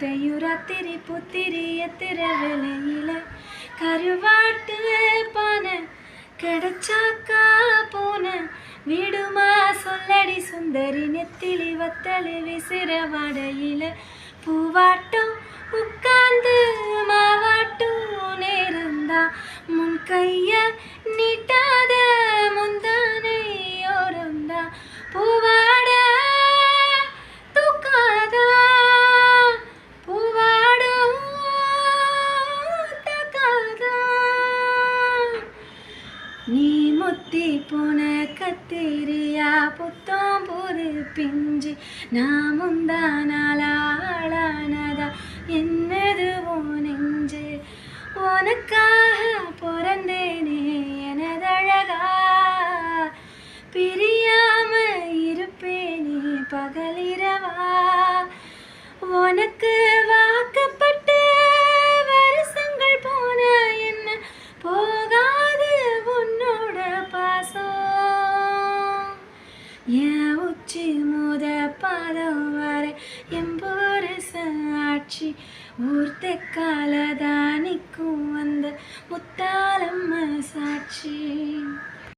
ஒத்தையுராத்திரி புத்திரி எத்திர வேலையில கருவாட்டு பானை கிடைச்சாக்கா போன விடுமா சொல்லடி சுந்தரி நெத்திலி வத்தலு விசிற வாடையில பூவாட்டம் உட்கார்ந்து மாவாட்டும் நேரந்தா முன் கைய நீட்டாத முந்தானை ஓரந்தா பூவாட தூக்காதா பூவாடும் தக்காதா நீ முத்தி போன கத்திரியா புத்தம் புது பிஞ்சு நான் முந்தா நாளானதா என்னது ஓ நெஞ்சு உனக்காக பிறந்தேனே எனதழகா பிரியாம இருப்பேனே பகலிரவா உனக்கு வாக்கப்பட்டு வருஷங்கள் போன என்ன போகாது உன்னோட பாசம் என் உச்சி மோத பாதம் வர எம்போரு சாட்சி ஊர் தெக்காலதான் நிற்கும் அந்த முத்தாலம்ம சாட்சி.